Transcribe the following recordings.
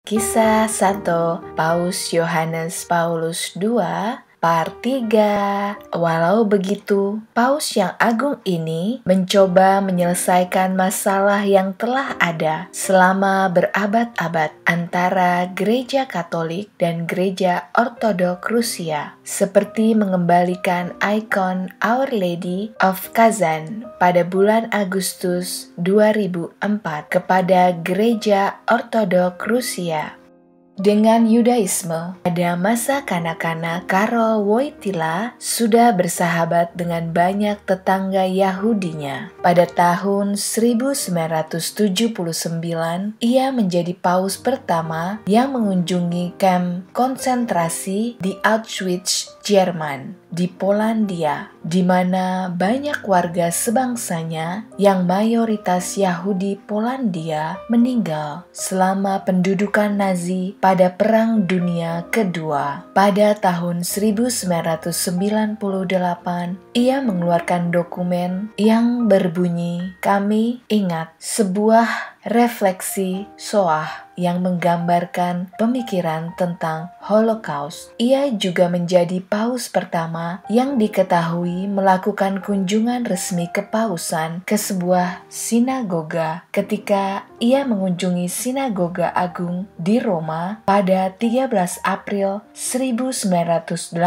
Kisah Santo Paus Yohanes Paulus II, Part 3. Walau begitu, Paus yang agung ini mencoba menyelesaikan masalah yang telah ada selama berabad-abad antara Gereja Katolik dan Gereja Ortodok Rusia, seperti mengembalikan ikon Our Lady of Kazan pada bulan Agustus 2004 kepada Gereja Ortodok Rusia. Dengan Yudaisme, pada masa kanak-kanak Karol Wojtyla sudah bersahabat dengan banyak tetangga Yahudinya. Pada tahun 1979, ia menjadi paus pertama yang mengunjungi kamp konsentrasi di Auschwitz, Jerman, di Polandia, di mana banyak warga sebangsanya yang mayoritas Yahudi Polandia meninggal selama pendudukan Nazi pada Perang Dunia Kedua. Pada tahun 1998, ia mengeluarkan dokumen yang berbunyi, "Kami ingat," sebuah refleksi Shoah yang menggambarkan pemikiran tentang Holocaust. Ia juga menjadi paus pertama yang diketahui melakukan kunjungan resmi kepausan ke sebuah sinagoga ketika ia mengunjungi Sinagoga Agung di Roma pada 13 April 1986.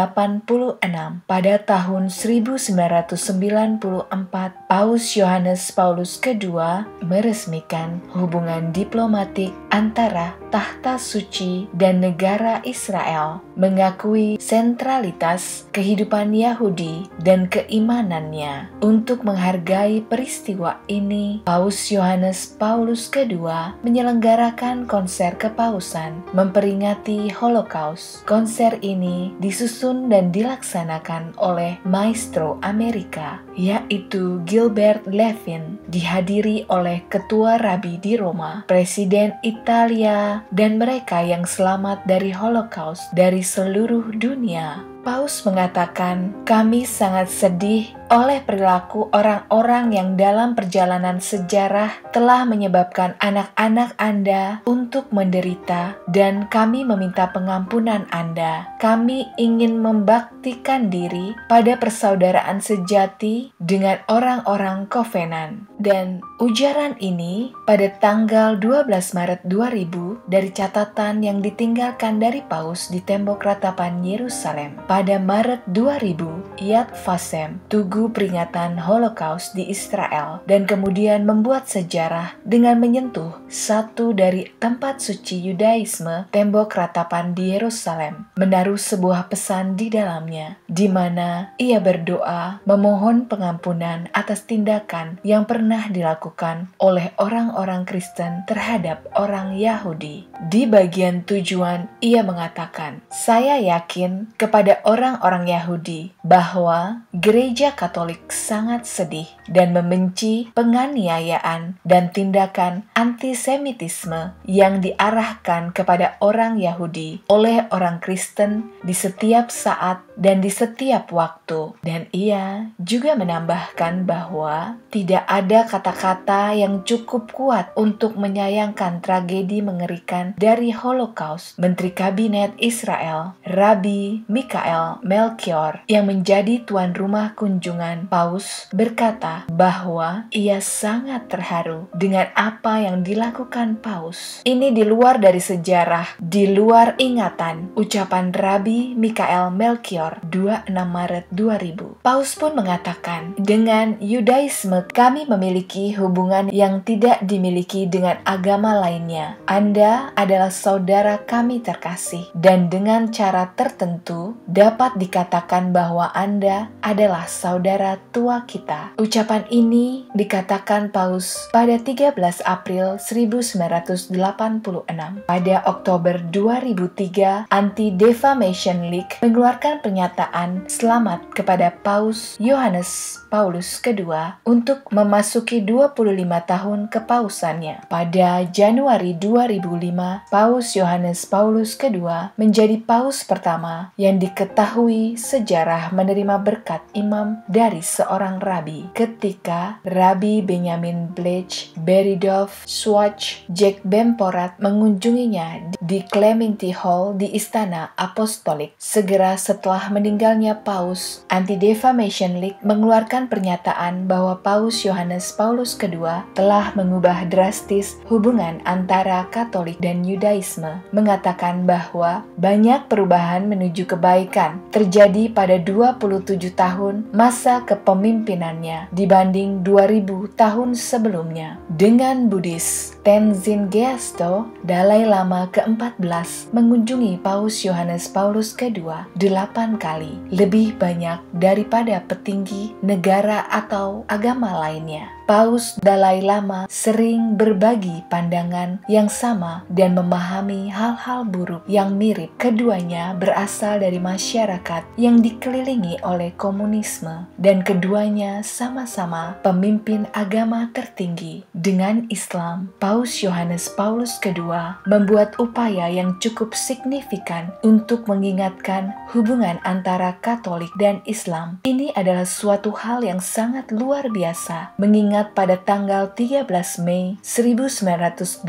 Pada tahun 1994, Paus Yohanes Paulus II meresmikan hubungan diplomatik antara Tahta Suci dan negara Israel, mengakui sentralitas kehidupan Yahudi dan keimanannya. Untuk menghargai peristiwa ini, Paus Yohanes Paulus II menyelenggarakan konser kepausan memperingati Holocaust. Konser ini disusun dan dilaksanakan oleh maestro Amerika, yaitu Gilbert Levin, dihadiri oleh ketua rabi di Roma, presiden Italia, dan mereka yang selamat dari Holocaust dari seluruh dunia. Paus mengatakan, "Kami sangat sedih oleh perilaku orang-orang yang dalam perjalanan sejarah telah menyebabkan anak-anak Anda untuk menderita, dan kami meminta pengampunan Anda. Kami ingin membaktikan diri pada persaudaraan sejati dengan orang-orang Kovenan." Dan ujaran ini pada tanggal 12 Maret 2000 dari catatan yang ditinggalkan dari Paus di tembok ratapan Yerusalem. Pada Maret 2000, Yad Vashem, tugu peringatan Holocaust di Israel, dan kemudian membuat sejarah dengan menyentuh satu dari tempat suci Yudaisme, tembok ratapan di Yerusalem, menaruh sebuah pesan di dalamnya, di mana ia berdoa memohon pengampunan atas tindakan yang pernah dilakukan oleh orang-orang Kristen terhadap orang Yahudi. Di bagian tujuan, ia mengatakan, "Saya yakin kepada orang-orang Yahudi bahwa Gereja Katolik sangat sedih dan membenci penganiayaan dan tindakan antisemitisme yang diarahkan kepada orang Yahudi oleh orang Kristen di setiap saat dan di setiap waktu." Dan ia juga menambahkan bahwa tidak ada kata-kata yang cukup kuat untuk menyayangkan tragedi mengerikan dari Holocaust. Menteri Kabinet Israel, Rabbi Michael Melchior, yang menjadi tuan rumah kunjungan Paus, berkata bahwa ia sangat terharu dengan apa yang dilakukan Paus. "Ini di luar dari sejarah, di luar ingatan," ucapan Rabbi Michael Melchior 26 Maret 2000. Paus pun mengatakan, "Dengan Yudaisme kami memiliki hubungan yang tidak dimiliki dengan agama lainnya. Anda adalah saudara kami terkasih, dan dengan cara tertentu dapat dikatakan bahwa Anda adalah saudara tua kita." Ucapan ini dikatakan Paus pada 13 April 1986. Pada Oktober 2003, Anti-Defamation League mengeluarkan pernyataan selamat kepada Paus Yohanes Paulus II untuk memasuki 25 tahun kepausannya. Pada Januari 2005, Paus Yohanes Paulus II menjadi paus pertama yang diketahui diketahui sejarah menerima berkat imam dari seorang rabi. Ketika Rabi Benjamin Blech, Beridov, Swatch, Jack Bemporat mengunjunginya di Clementi Hall di Istana Apostolik. Segera setelah meninggalnya Paus, Anti-Defamation League mengeluarkan pernyataan bahwa Paus Yohanes Paulus II telah mengubah drastis hubungan antara Katolik dan Yudaisme, mengatakan bahwa banyak perubahan menuju kebaikan terjadi pada 27 tahun masa kepemimpinannya dibanding 2000 tahun sebelumnya. Dengan Buddhis Tenzin Gyatso, Dalai Lama ke-14 mengunjungi Paus Yohanes Paulus II 8 kali, lebih banyak daripada petinggi negara atau agama lainnya. Paus Dalai Lama sering berbagi pandangan yang sama dan memahami hal-hal buruk yang mirip. Keduanya berasal dari masyarakat yang dikelilingi oleh komunisme, dan keduanya sama-sama pemimpin agama tertinggi. Dengan Islam, Paus Yohanes Paulus II membuat upaya yang cukup signifikan untuk mengingatkan hubungan antara Katolik dan Islam. Ini adalah suatu hal yang sangat luar biasa, mengingat pada tanggal 13 Mei 1981,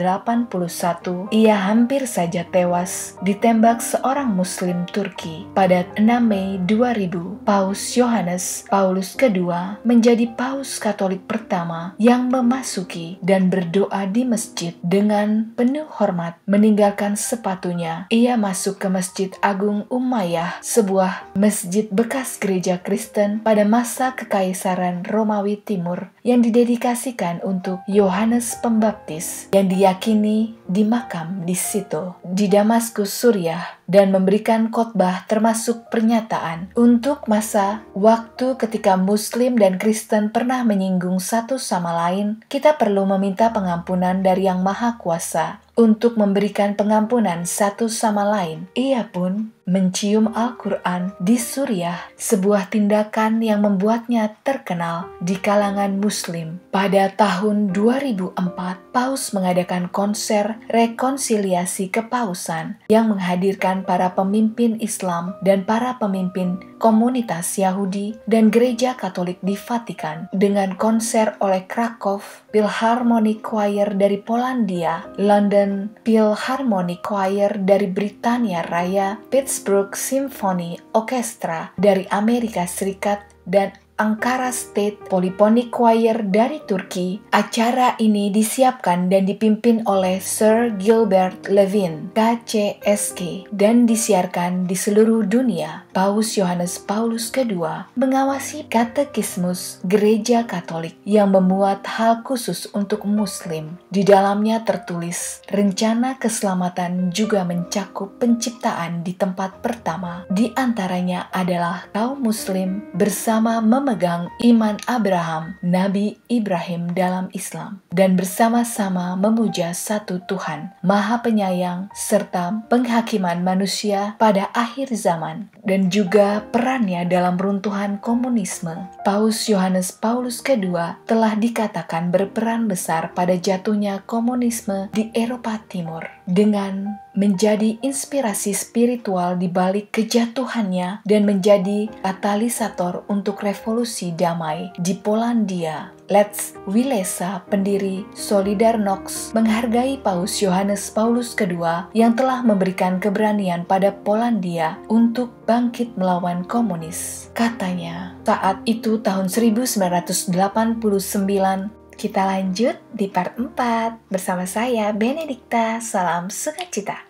ia hampir saja tewas ditembak seorang Muslim Turki. Pada 6 Mei 2000, Paus Yohanes Paulus II menjadi Paus Katolik pertama yang memasuki dan berdoa di masjid dengan penuh hormat. Meninggalkan sepatunya, ia masuk ke Masjid Agung Umayyah, sebuah masjid bekas gereja Kristen pada masa Kekaisaran Romawi Timur yang didedikasikan untuk Yohanes Pembaptis, yang diyakini dimakam di situ, di Damaskus, Suriah, dan memberikan khotbah termasuk pernyataan untuk masa waktu ketika Muslim dan Kristen pernah menyinggung satu sama lain. Kita perlu meminta pengampunan dari Yang Maha Kuasa untuk memberikan pengampunan satu sama lain. Ia pun mencium Al-Quran di Suriah, sebuah tindakan yang membuatnya terkenal di kalangan Muslim. Pada tahun 2004, Paus mengadakan konser rekonsiliasi kepausan yang menghadirkan para pemimpin Islam dan para pemimpin komunitas Yahudi dan Gereja Katolik di Vatikan, dengan konser oleh Krakow Philharmonic Choir dari Polandia, London Philharmonic Choir dari Britania Raya, Pittsburgh Symphony Orchestra dari Amerika Serikat, dan Ankara State Polyphonic Choir dari Turki. Acara ini disiapkan dan dipimpin oleh Sir Gilbert Levin, KCSK, dan disiarkan di seluruh dunia. Paus Yohanes Paulus II mengawasi katekismus Gereja Katolik yang memuat hal khusus untuk Muslim. Di dalamnya tertulis, rencana keselamatan juga mencakup penciptaan di tempat pertama. Di antaranya adalah kaum Muslim bersama memegang iman Abraham, Nabi Ibrahim dalam Islam, dan bersama-sama memuja satu Tuhan, Maha Penyayang, serta penghakiman manusia pada akhir zaman, dan juga perannya dalam runtuhan komunisme. Paus Yohanes Paulus II telah dikatakan berperan besar pada jatuhnya komunisme di Eropa Timur, dengan menjadi inspirasi spiritual di balik kejatuhannya dan menjadi katalisator untuk revolusi damai di Polandia. Lech Walesa, pendiri Solidarność, menghargai Paus Yohanes Paulus II yang telah memberikan keberanian pada Polandia untuk bangkit melawan komunis. Katanya, saat itu tahun 1989. Kita lanjut di part 4 bersama saya, Benedikta. Salam sukacita.